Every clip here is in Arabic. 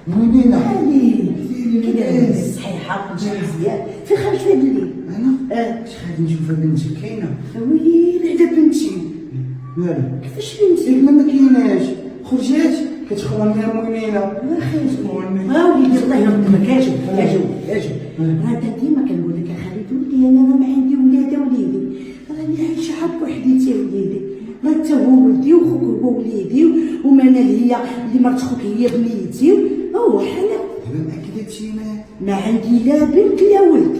منينة علي كي صحيحه وجاي مزيان في خرج في الليل. انا اش غادي نشوفها بنتي كاينه؟ ويلي على بنتي مالو كيفاش بنتي ما كايناش خرجات كتخون لها منينة ما خرجت وليدي الله يرحمك اجي راه ديما كنقول لك يا خالد ولدي انا راه ما عندي ولاد وليدي راني عايشه حق وحديتي وليدي راه تا هو ولدي وخوك هو وليدي ومنال هي اللي مرت خوك هي بنيتي هو حنا دابا ما كدبتي ما عندي لا بنت لا ولد.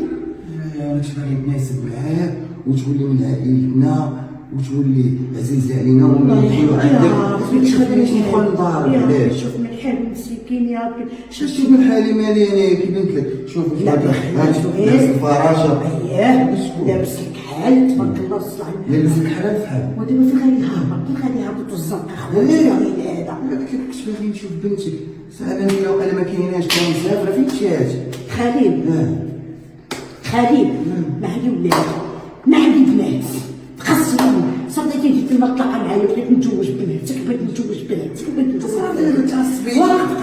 واش باغي تناسب معايا وتولي من عائلتنا وتولي عزيزه علينا ونقولوا عندك فين تخدمي ندخل لدارك علاش؟ شوف من حال مسكين يا ربي شوف من حالي مالي انا كي بنت لك شوف لابس الفراشه لابس الكحل تبارك الله الصلاة لابس الكحل فحال ودابا في غادي يهبط غادي يهبط الزنقه خويا هذا كنت باغي نشوف بنتك سالني لو قال ما كايناش كان مسافره فين مشات خليل ما عندي ولاد ما عندي بنات خاصني صديتي جيت المطلقه معايا بغيت نتزوج بناتك بغيت نتزوج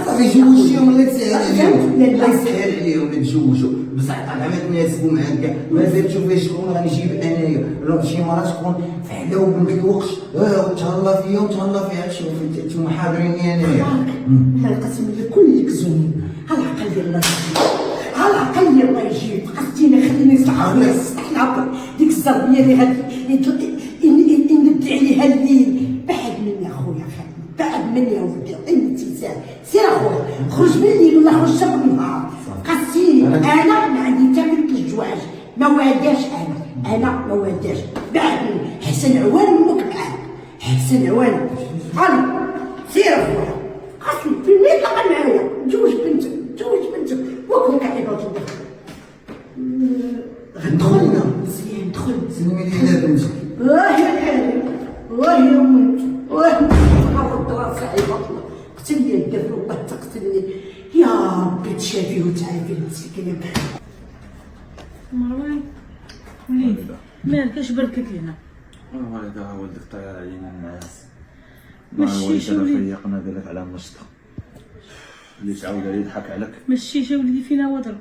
صافي جوجيهم الله يسهل عليهم الله يسهل عليهم نتزوجوا بصح طالع ما تناسبوا معاك كاع مازال تشوف شكون غنجيب انايا راه شي مرة تكون فحله وبنت الوقت وتهلا فيا وتهلا فيها شوف انتم حاضريني انايا الله يقسم لي كلك زوين على العقل ديال الله على العقل ديال الله يجيب قصديني خليني نصحاب ديك الزربيه اللي غادي ندعي عليها الليل بعد مني اخويا خالد بعد مني يا ولدي انت سير اخويا خرج من الليل ولا خرج شق النهار قصيني انا ما عندي حتى بنت الزواج ما واداش انا ما واداش بعد حسن عوان امك معاك حسن عوان علي سير اخويا قصني في الميت لقى معايا تزوج بنتك وكلك عباد الله غندخل مزيان دخل سلمي لي بنتك يا الحبيب يا امي حافظ راسي عيبط الله قتلني القلب والله تقتلني يا ربي تشافي وتعافي المسكين. مروان وليدي مالك اش بركت لنا؟ والله ولدك طير علينا الناس مشيش وليدي فيقنا قال لك على مشطه اللي تعاود عليه يضحك عليك مشيش وليدي فينا هو درك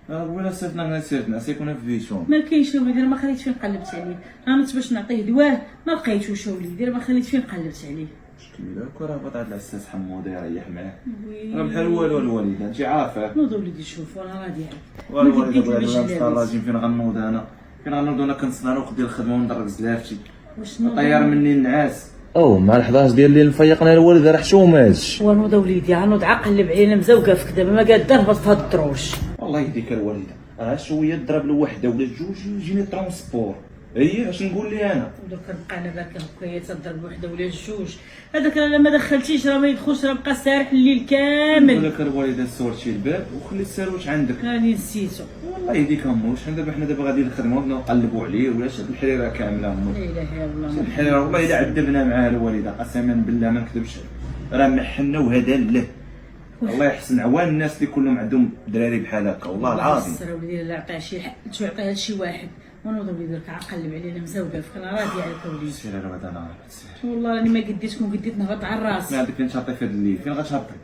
ولا سيرتنا سيرتنا سيكون في فيشون ما كاينش وليدي راه ما خليت فين قلبت عليه انا باش نعطيه دواه ما لقيتوش وليدي راه ما خليت فين قلبت عليه مشكله راه بطات العساس حموده يريح معاه راه بحال والو الوالد انت عارفه نوض وليدي شوف انا راضي عليك والوالد الله فين غنوض انا كنصنع وقت ديال الخدمه وندرك زلافتي طير مني النعاس مع ال11 ديال الليل فيقنا الوالد راه حشوم هادشي ونوض وليدي نوض عقلب علينا مزوقه فيك دابا ما قاد هبط في هاد الدروج والله يهديك الوالده راه شويه ضرب له وحده ولا جوج يجيني ترونسبور هي اش نقول لي انا ودرك كنبقى انا باكا هكايا تضرب وحده ولا جوج هذاك راه ما دخلتيش راه ما يدخلش راه بقى سارح الليل كامل نقول لك الوالده سورتي الباب وخلي الساروت عندك راني نسيتو والله يهديك امو حنا دابا غادي للخدمه ونقلبوا عليه ولا شاد الحريره كامله امو لا اله الا الله الحريره والله الا عذبنا معاه الوالده قسما بالله ما نكذبش راه محنا وهذا له الله يحسن عوان الناس اللي كلهم عندهم دراري بحال هكا والله العظيم السر وليدي لا عطاه شي حق تعطيها لشي واحد ونوض وليدي درك عقلب علينا مزوقه فيك انا راضي عليك وليدي سير انا غدا نهار والله راني ما قديت كون قديت نهبط على الراس ما عندك فين تهبطي في هذا الليل فين غتهبطي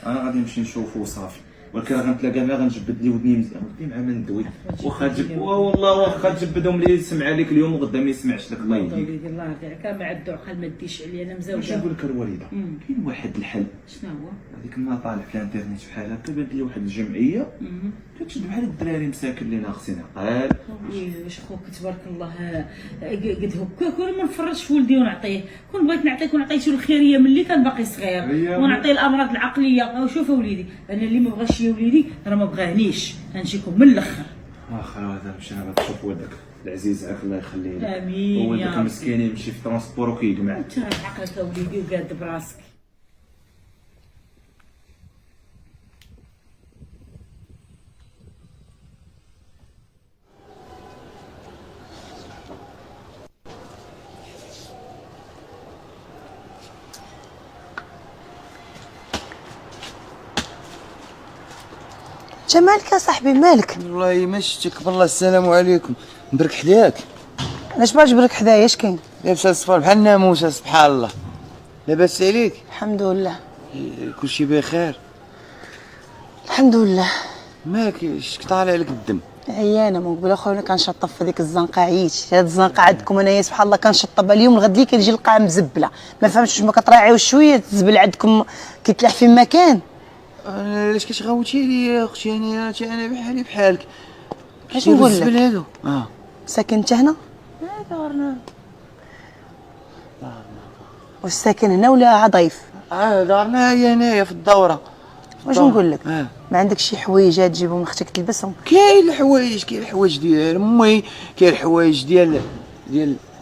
انا غادي نمشي نشوفو وصافي ولكن راه غنتلاقى معاه غنجبد لي ودني مزيان ودني مع من دوي واخا تجب والله واخا تجبدهم لي يسمع عليك اليوم وغدا ما يسمعش لك الله يهديك وليدي الله يرضي عليك ما عاد عقل ما ديش عليا انا واش مزوقه نقول لك الوالده كاين واحد الحل شنو هو هذيك ما طالع في الانترنيت بحال هكا بانت لي واحد الجمعيه كتشد بحال الدراري مساكن اللي ناقصين عقال واش خوك تبارك الله قد هكاك وانا ما نفرجش في ولدي ونعطيه كون بغيت نعطيه كون عطيته الخيريه ملي كان باقي صغير ونعطيه الامراض العقليه شوف وليدي انا اللي ما بغاش يا وليدي راه ما بغانيش غنجيكم من الاخر واخا هذا مشى غتشوف ولدك العزيز عليك الله يخليه لك امين هو ولدك مسكين يمشي في ترونسبور وكيجمع انت راه عقلك يا وليدي وقاد براسك انت مالك يا صاحبي مالك؟ والله ما شفتك بالله السلام عليكم نبرك حداك علاش باغي تجبرك حدايا اش كاين؟ لابسه الصفر بحال الناموسه سبحان الله لاباس عليك الحمد لله كلشي بخير الحمد لله. مالك شك طالع لك الدم؟ عيانه من قبل اخويا كنشطب في ديك الزنقه، عييت. هاد الزنقه عندكم انايا سبحان الله كنشطبها اليوم الغد لي كنجي نلقاها مزبله، ما فهمتش واش ما كتراعيوش شويه الزبل عندكم كيتلاح في مكان. علاش كتغوتي لي يا اختي؟ انا بحالي بحالك. اش نقول لك؟ الزبل هادو ساكن انت هنا؟ دارنا. واش ساكن هنا ولا ضيف؟ دارنا هي هنايا في الدوره. واش نقول لك؟ ما عندك شي حويجات تجيبهم لاختك تلبسهم؟ كاين الحوايج ديال امي، كاين الحوايج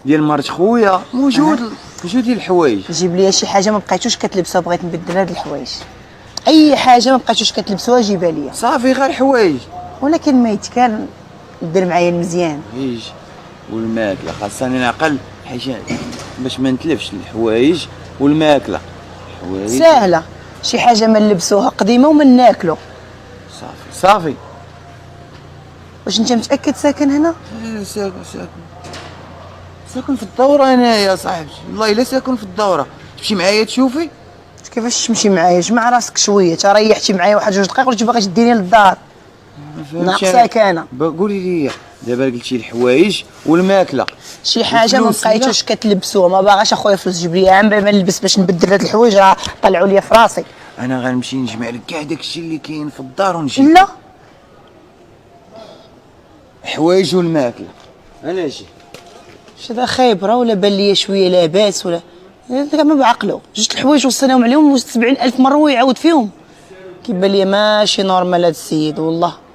ديال مرت خويا، موجود الحوايج. جيب لي شي حاجه ما بقيتوش كتلبسوها، بغيت نبدل هاد الحوايج. اي حاجه ما بقيتوش كتلبسوها جيبها لي. صافي غير الحوايج. ولكن ميت كان دير معايا المزيان. الحوايج والماكله خاصني نعقل حيت باش ما نتلفش الحوايج والماكله. الحوايج ساهله، شي حاجه ما نلبسوها قديمه وما ناكلو. صافي. واش انت متاكد ساكن هنا؟ ساكن في الدوره انا يا صاحبي، والله الا ساكن في الدوره. تمشي معايا تشوفي؟ كيفاش تمشي معايا؟ جمع راسك شويه، تا ريحتي معايا واحد جوج دقائق وانت باغي تديني للدار. ناقصاك انا. قولي لي دابا قلتي الحوايج والماكله، شي حاجه ما الفلوس بقيتوش كتلبسوها. ما باغاش اخويا فلوس، جيب لي عام ما نلبس باش نبدل هاد الحوايج راه طلعوا لي في راسي. انا غنمشي نجمع لك كاع داكشي اللي كاين في الدار ونجي. لا الحوايج والماكله انا جي. واش هذا خيبره ولا بان ليا شويه لاباس ولا كاع ما بعقلو؟ جوج الحوايج وصيناهم عليهم 70,000 مره ويعاود فيهم. كيبان ليا ماشي نورمال هاد السيد والله.